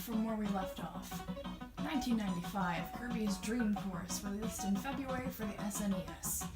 from where we left off. 1995, Kirby's Dream Course, released in February for the SNES.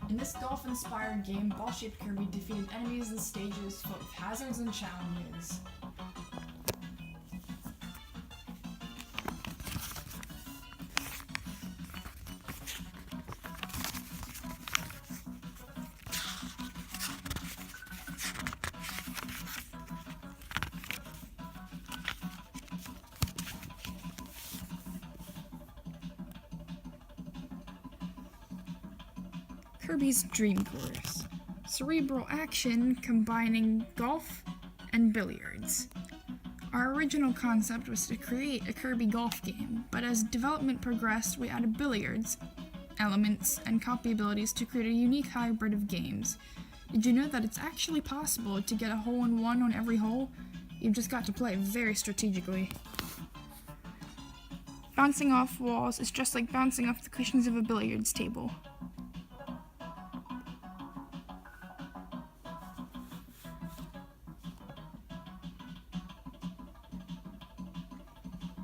In this golf-inspired game, ball-shaped Kirby defeated enemies in stages filled with hazards and challenges. Kirby's Dream Course. Cerebral action combining golf and billiards. Our original concept was to create a Kirby golf game, but as development progressed, we added billiards, elements, and copy abilities to create a unique hybrid of games. Did you know that it's actually possible to get a hole-in-one on every hole? You've just got to play very strategically. Bouncing off walls is just like bouncing off the cushions of a billiards table.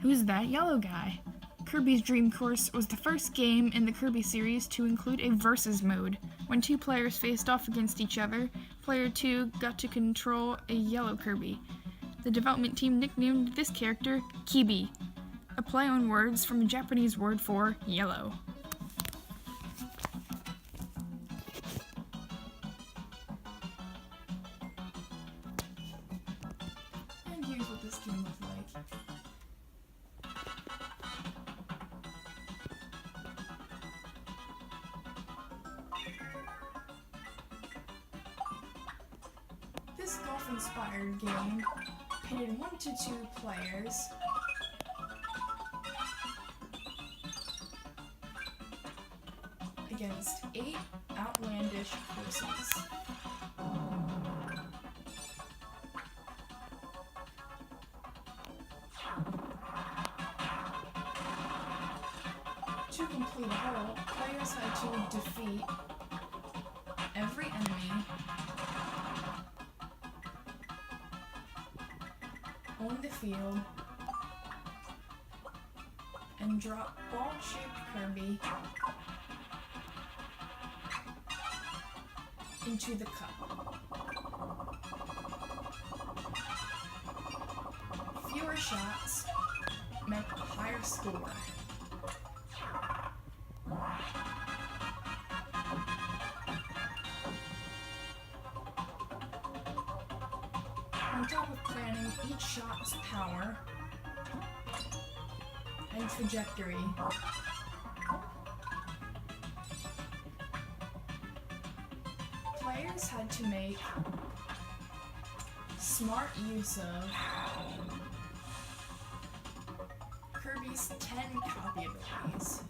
Who's that yellow guy? Kirby's Dream Course was the first game in the Kirby series to include a versus mode. When two players faced off against each other, player 2 got to control a yellow Kirby. The development team nicknamed this character Kirby, a play on words from a Japanese word for yellow. And here's what this game looked like. This golf-inspired game pitted 1 to 2 players against 8 outlandish courses. To complete a hole, players had to defeat every enemy on the field and drop ball-shaped Kirby into the cup. Fewer shots meant a higher score. On top of planning each shot's power and trajectory, players had to make smart use of Kirby's 10 copy abilities.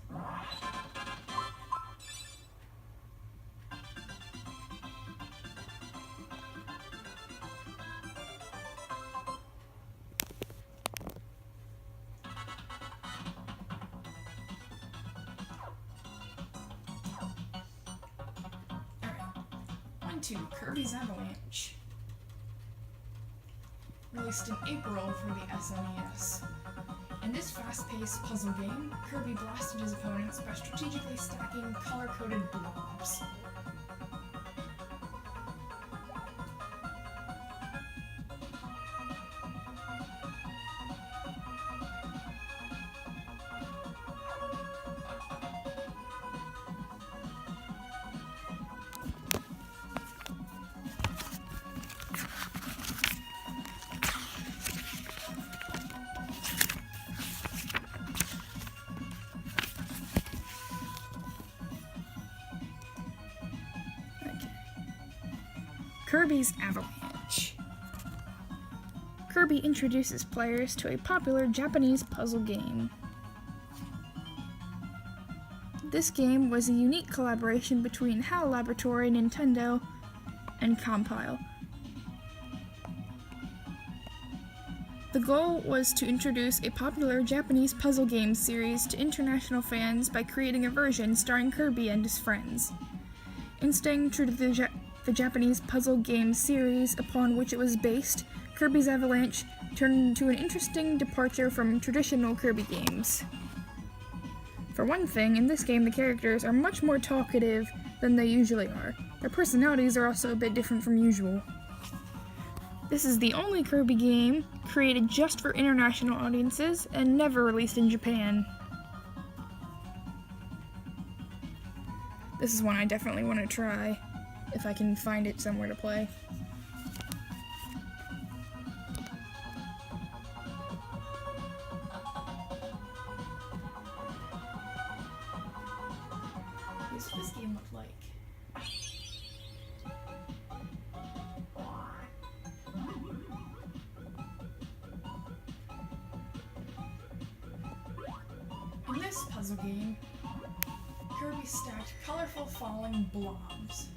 To Kirby's Avalanche, released in April for the SNES. In this fast-paced puzzle game, Kirby blasted his opponents by strategically stacking color-coded blobs. Kirby's Avalanche. Kirby introduces players to a popular Japanese puzzle game. This game was a unique collaboration between HAL Laboratory, Nintendo, and Compile. The goal was to introduce a popular Japanese puzzle game series to international fans by creating a version starring Kirby and his friends. In staying true to the Japanese puzzle game series upon which it was based, Kirby's Avalanche turned into an interesting departure from traditional Kirby games. For one thing, in this game the characters are much more talkative than they usually are. Their personalities are also a bit different from usual. This is the only Kirby game created just for international audiences and never released in Japan. This is one I definitely want to try, if I can find it somewhere to play. Here's what this game looked like. In this puzzle game, Kirby stacked colorful falling blobs.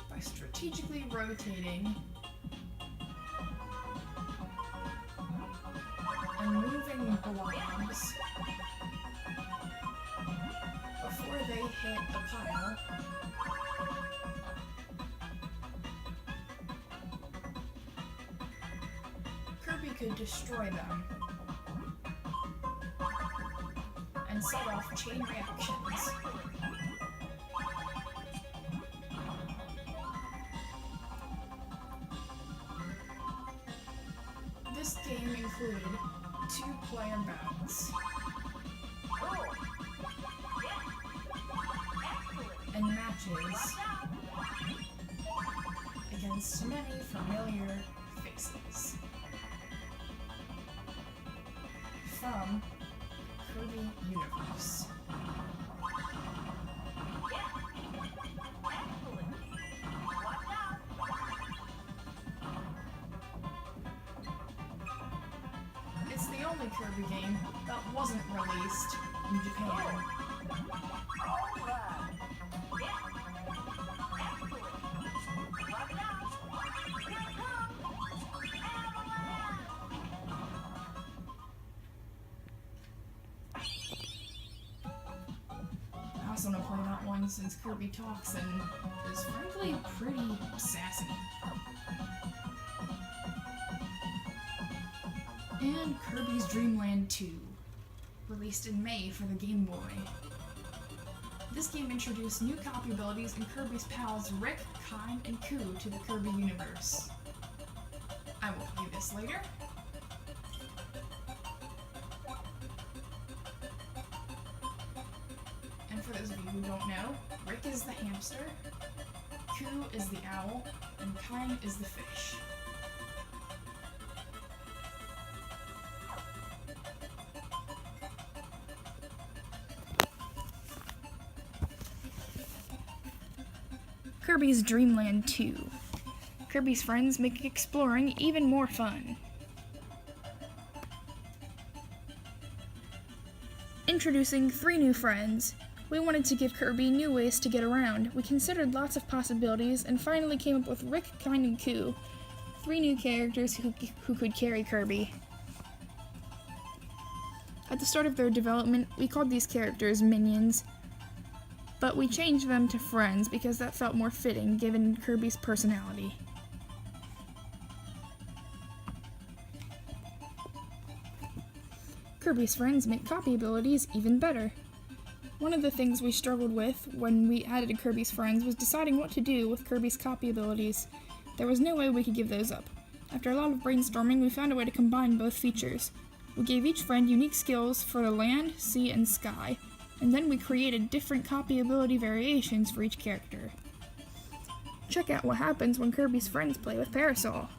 By strategically rotating and moving blobs before they hit the pile, Kirby could destroy them and set off chain reactions. This game included 2-player battles and matches against many familiar faces from Kirby Universe. It's the only Kirby game that wasn't released in Japan. I also want to play that one since Kirby talks and is frankly pretty sassy. And Kirby's Dream Land 2, released in May for the Game Boy. This game introduced new copy abilities and Kirby's pals Rick, Kine, and Ku to the Kirby universe. I will play this later. And for those of you who don't know, Rick is the hamster, Ku is the owl, and Kine is the fish. Kirby's Dream Land 2. Kirby's friends make exploring even more fun. Introducing 3 new friends. We wanted to give Kirby new ways to get around. We considered lots of possibilities and finally came up with Rick, Kine, and Ku, 3 new characters who could carry Kirby. At the start of their development, we called these characters minions, but we changed them to friends because that felt more fitting given Kirby's personality. Kirby's friends make copy abilities even better. One of the things we struggled with when we added Kirby's friends was deciding what to do with Kirby's copy abilities. There was no way we could give those up. After a lot of brainstorming, we found a way to combine both features. We gave each friend unique skills for the land, sea, and sky, and then we created different copy ability variations for each character. Check out what happens when Kirby's friends play with Parasol.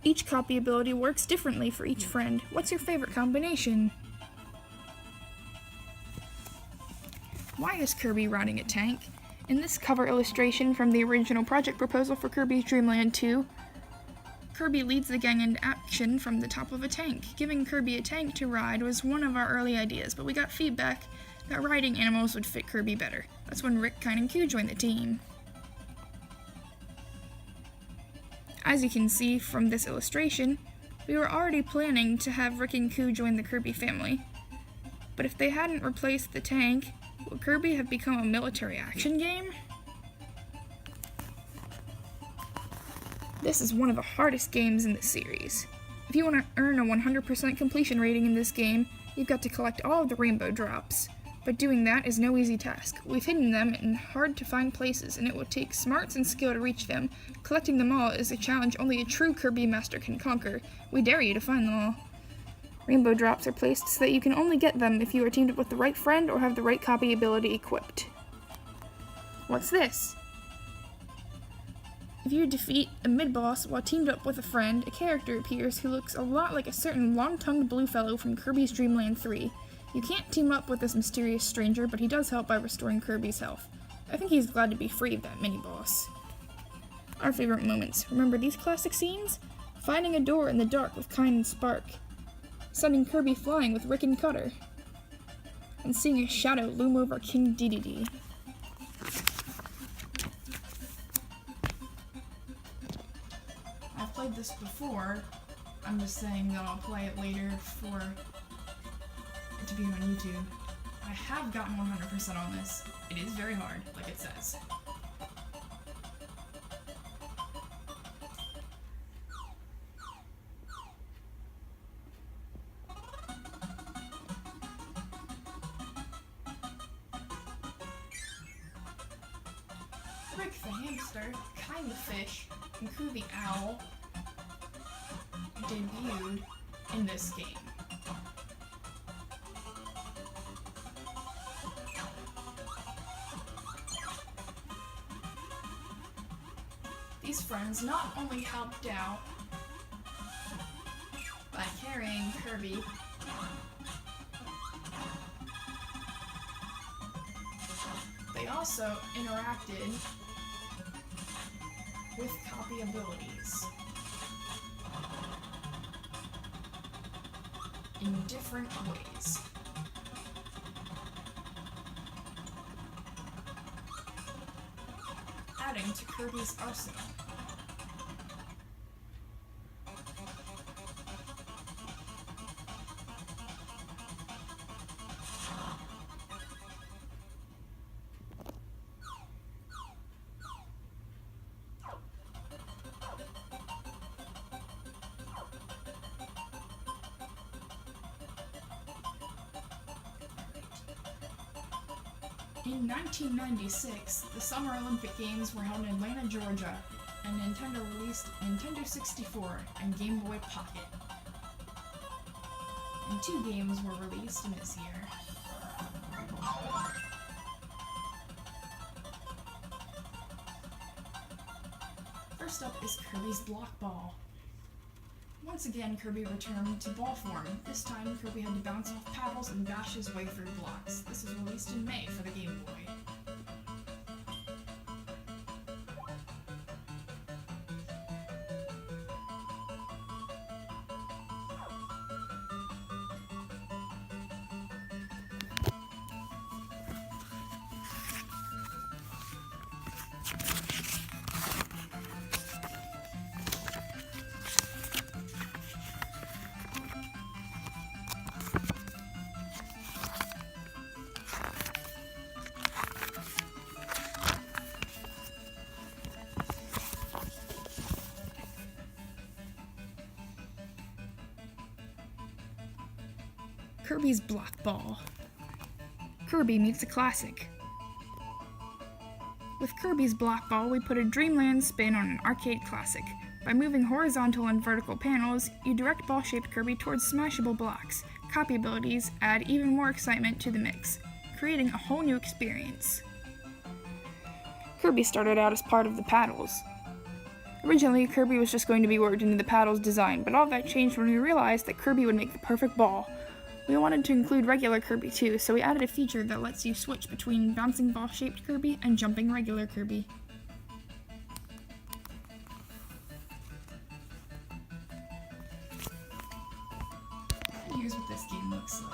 Each copy ability works differently for each friend. What's your favorite combination? Why is Kirby riding a tank? In this cover illustration from the original project proposal for Kirby's Dream Land 2, Kirby leads the gang into action from the top of a tank. Giving Kirby a tank to ride was one of our early ideas, but we got feedback that riding animals would fit Kirby better. That's when Rick, Kine, and Ku joined the team. As you can see from this illustration, We were already planning to have Rick and Koo join the Kirby family. But if they hadn't replaced the tank, would Kirby have become a military action game? This is one of the hardest games in the series. If you want to earn a 100% completion rating in this game, you've got to collect all of the rainbow drops. But doing that is no easy task. We've hidden them in hard-to-find places, and it will take smarts and skill to reach them. Collecting them all is a challenge only a true Kirby master can conquer. We dare you to find them all. Rainbow drops are placed so that you can only get them if you are teamed up with the right friend or have the right copy ability equipped. What's this? If you defeat a mid-boss while teamed up with a friend, a character appears who looks a lot like a certain long-tongued blue fellow from Kirby's Dream Land 3. You can't team up with this mysterious stranger, but he does help by restoring Kirby's health. I think he's glad to be free of that mini-boss. Our favorite moments. Remember these classic scenes? Finding a door in the dark with Kine and Spark. Sending Kirby flying with Rick and Cutter. And seeing a shadow loom over King Dedede. I've played this before. I'm just saying that I'll play it later for it to be on YouTube. I have gotten 100% on this. It is very hard, like it says. Rick the hamster, Kine the fish, and Koo the owl debuted in this game. These friends not only helped out by carrying Kirby, they also interacted with copy abilities in different ways. Adding to Kirby's arsenal. In 1996, the Summer Olympic Games were held in Atlanta, Georgia, and Nintendo released Nintendo 64 and Game Boy Pocket. And 2 games were released in this year. First up is Kirby's Block Ball. Once again, Kirby returned to ball form. This time, Kirby had to bounce off paddles and bash his way through blocks. This was released in May for the Game Boy. Kirby's Block Ball. Kirby meets a classic. With Kirby's Block Ball, we put a Dreamland spin on an arcade classic. By moving horizontal and vertical panels, you direct ball-shaped Kirby towards smashable blocks. Copy abilities add even more excitement to the mix, creating a whole new experience. Kirby started out as part of the paddles. Originally, Kirby was just going to be worked into the paddles design, but all that changed when we realized that Kirby would make the perfect ball. We wanted to include regular Kirby too, so we added a feature that lets you switch between bouncing ball-shaped Kirby and jumping regular Kirby. Here's what this game looks like.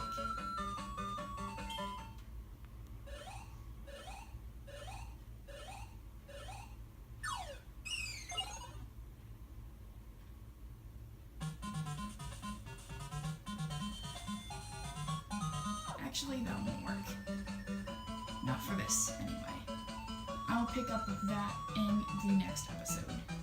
Actually, that won't work. Not for this, anyway. I'll pick up with that in the next episode.